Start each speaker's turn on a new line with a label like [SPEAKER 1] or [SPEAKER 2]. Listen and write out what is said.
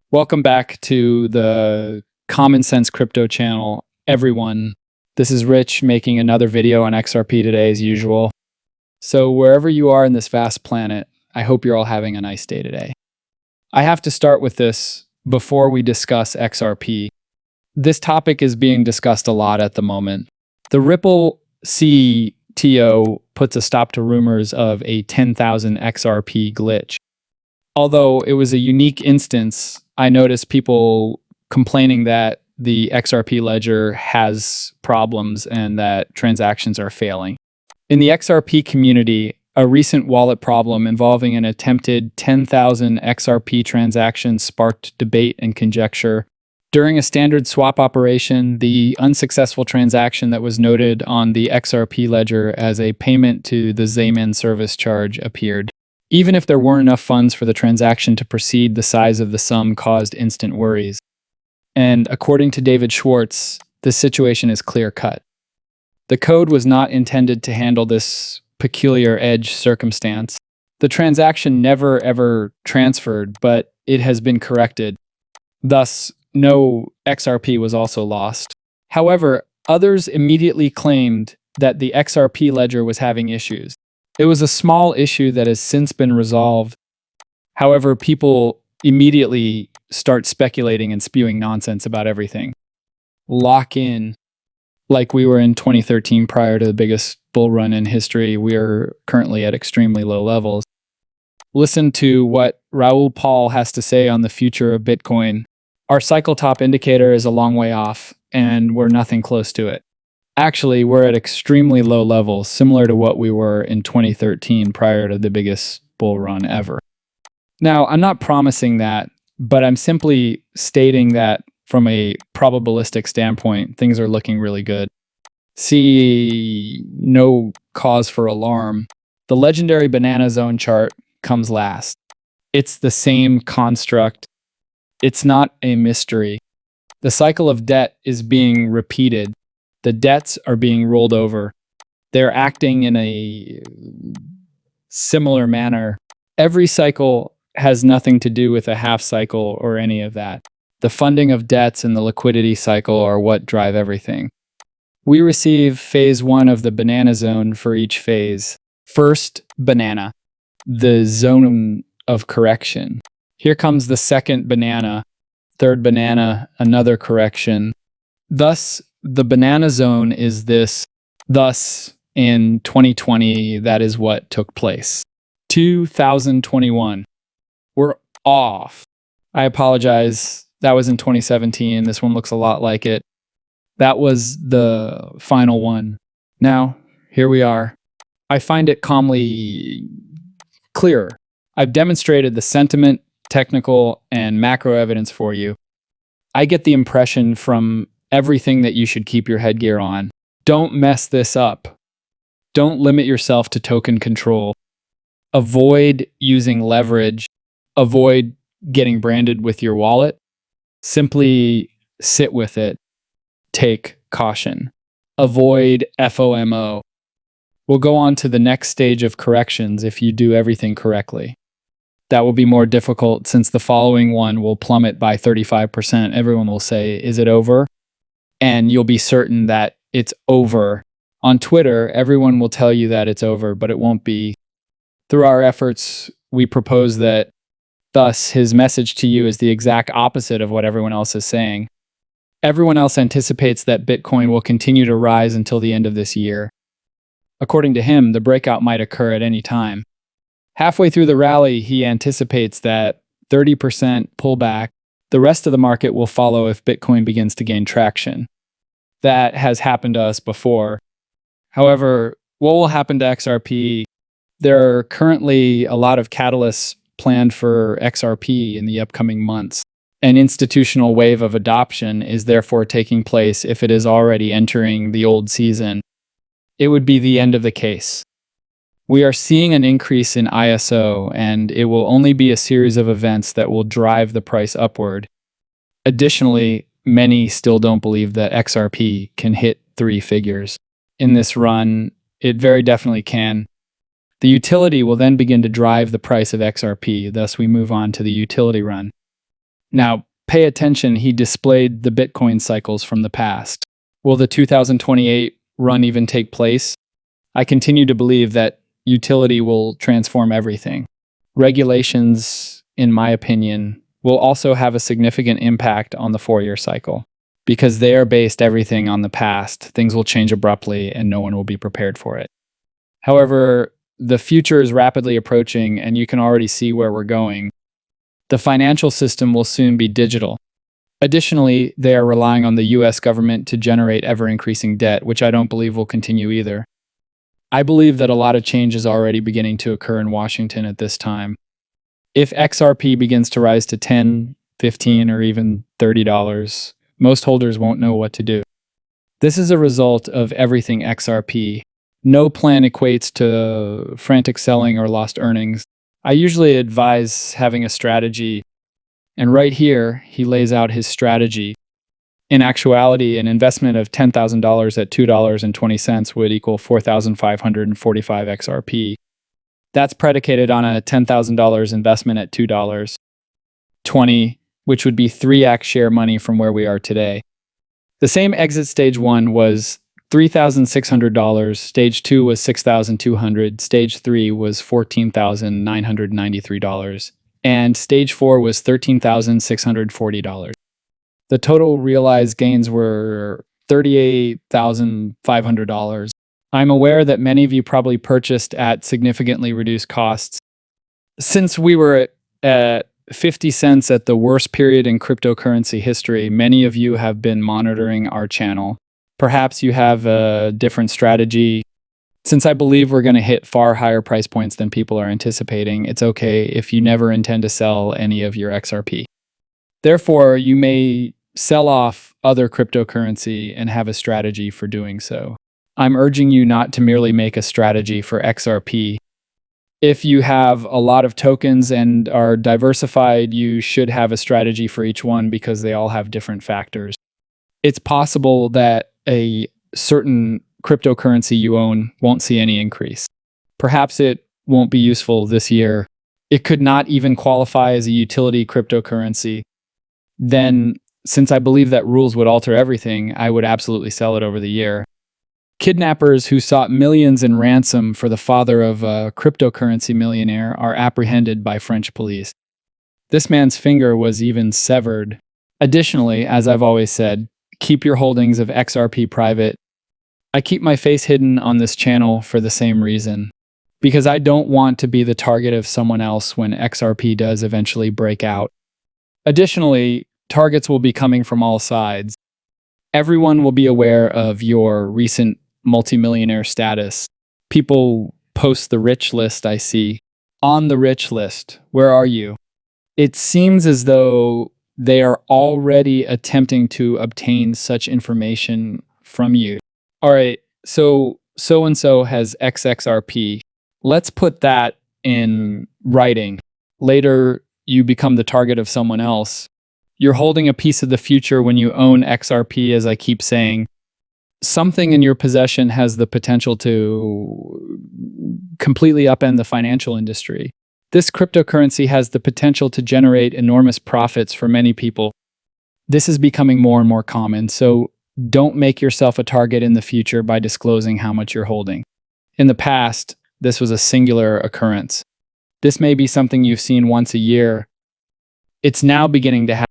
[SPEAKER 1] Welcome back to the Common Sense Crypto channel, everyone. This is Rich making another video on XRP today as usual. So wherever you are in this vast planet, I hope you're all having a nice day today. I have to start with this before we discuss XRP. This topic is being discussed a lot at the moment. The Ripple CTO puts a stop to rumors of a 10,000 XRP glitch. Although it was a unique instance, I noticed people complaining that the XRP ledger has problems and that transactions are failing. In the XRP community, a recent wallet problem involving an attempted 10,000 XRP transaction sparked debate and conjecture. During a standard swap operation, the unsuccessful transaction that was noted on the XRP ledger as a payment to the Zayman service charge appeared. Even if there weren't enough funds for the transaction to proceed, the size of the sum caused instant worries. And according to David Schwartz, this situation is clear-cut. The code was not intended to handle this peculiar edge circumstance. The transaction never ever transferred, but it has been corrected. Thus, no XRP was also lost. However, others immediately claimed that the XRP ledger was having issues. It was a small issue that has since been resolved. However, people immediately start speculating and spewing nonsense about everything. Lock in. Like we were in 2013 prior to the biggest bull run in history, we are currently at extremely low levels. Listen to what Raoul Paul has to say on the future of Bitcoin. Our cycle top indicator is a long way off, and we're nothing close to it. Actually, we're at extremely low levels, similar to what we were in 2013 prior to the biggest bull run ever. Now, I'm not promising that, but I'm simply stating that from a probabilistic standpoint, things are looking really good. See no cause for alarm. The legendary banana zone chart comes last. It's the same construct. It's not a mystery. The cycle of debt is being repeated. The debts are being rolled over. They're acting in a similar manner. Every cycle has nothing to do with a half cycle or any of that. The funding of debts and the liquidity cycle are what drive everything. We receive phase 1 of the banana zone for each phase. First, banana, the zone of correction. Here comes the second banana, third banana, another correction. Thus, the banana zone is this. Thus, in 2020, that is what took place. 2021. We're off. I apologize. That was in 2017. This one looks a lot like it. That was the final one. Now, here we are. I find it calmly clearer. I've demonstrated the sentiment, technical, and macro evidence for you. I get the impression from everything that you should keep your headgear on. Don't mess this up. Don't limit yourself to token control. Avoid using leverage. Avoid getting branded with your wallet. Simply sit with it. Take caution. Avoid FOMO. We'll go on to the next stage of corrections if you do everything correctly. That will be more difficult since the following one will plummet by 35%. Everyone will say, "Is it over?" And you'll be certain that it's over. On Twitter, everyone will tell you that it's over, but it won't be. Through our efforts, we propose that. Thus, his message to you is the exact opposite of what everyone else is saying. Everyone else anticipates that Bitcoin will continue to rise until the end of this year. According to him, the breakout might occur at any time. Halfway through the rally, he anticipates that 30% pullback. The rest of the market will follow if Bitcoin begins to gain traction. That has happened to us before. However, what will happen to XRP? There are currently a lot of catalysts planned for XRP in the upcoming months. An institutional wave of adoption is therefore taking place if it is already entering the old season. It would be the end of the case. We are seeing an increase in ISO, and it will only be a series of events that will drive the price upward. Additionally, many still don't believe that XRP can hit 3 figures. In this run, it very definitely can. The utility will then begin to drive the price of XRP, thus we move on to the utility run. Now, pay attention, he displayed the Bitcoin cycles from the past. Will the 2028 run even take place? I continue to believe that utility will transform everything. Regulations, in my opinion, will also have a significant impact on the 4-year cycle. Because they are based everything on the past, things will change abruptly and no one will be prepared for it. However, the future is rapidly approaching and you can already see where we're going. The financial system will soon be digital. Additionally, they are relying on the US government to generate ever-increasing debt, which I don't believe will continue either. I believe that a lot of change is already beginning to occur in Washington at this time. If XRP begins to rise to $10, $15, or even $30, most holders won't know what to do. This is a result of everything XRP. No plan equates to frantic selling or lost earnings. I usually advise having a strategy, and right here, he lays out his strategy. In actuality, an investment of $10,000 at $2.20 would equal 4,545 XRP. That's predicated on a $10,000 investment at $2.20, which would be 3x share money from where we are today. The same exit stage 1 was $3,600, stage 2 was $6,200, stage 3 was $14,993, and stage 4 was $13,640. The total realized gains were $38,500. I'm aware that many of you probably purchased at significantly reduced costs. Since we were at 50 cents at the worst period in cryptocurrency history, many of you have been monitoring our channel. Perhaps you have a different strategy. Since I believe we're going to hit far higher price points than people are anticipating, it's okay if you never intend to sell any of your XRP. Therefore, you may sell off other cryptocurrency and have a strategy for doing so. I'm urging you not to merely make a strategy for XRP. If you have a lot of tokens and are diversified, you should have a strategy for each one because they all have different factors. It's possible that a certain cryptocurrency you own won't see any increase. Perhaps it won't be useful this year. It could not even qualify as a utility cryptocurrency. Then, since I believe that rules would alter everything, I would absolutely sell it over the year. Kidnappers who sought millions in ransom for the father of a cryptocurrency millionaire are apprehended by French police. This man's finger was even severed. Additionally, as I've always said, keep your holdings of XRP private. I keep my face hidden on this channel for the same reason, because I don't want to be the target of someone else when XRP does eventually break out. Additionally, targets will be coming from all sides. Everyone will be aware of your recent multimillionaire status. People post the rich list I see. On the rich list, where are you? It seems as though they are already attempting to obtain such information from you. All right, so-and-so has XXRP. Let's put that in writing. Later, you become the target of someone else. You're holding a piece of the future when you own XRP, as I keep saying. Something in your possession has the potential to completely upend the financial industry. This cryptocurrency has the potential to generate enormous profits for many people. This is becoming more and more common, so don't make yourself a target in the future by disclosing how much you're holding. In the past, this was a singular occurrence. This may be something you've seen once a year. It's now beginning to happen.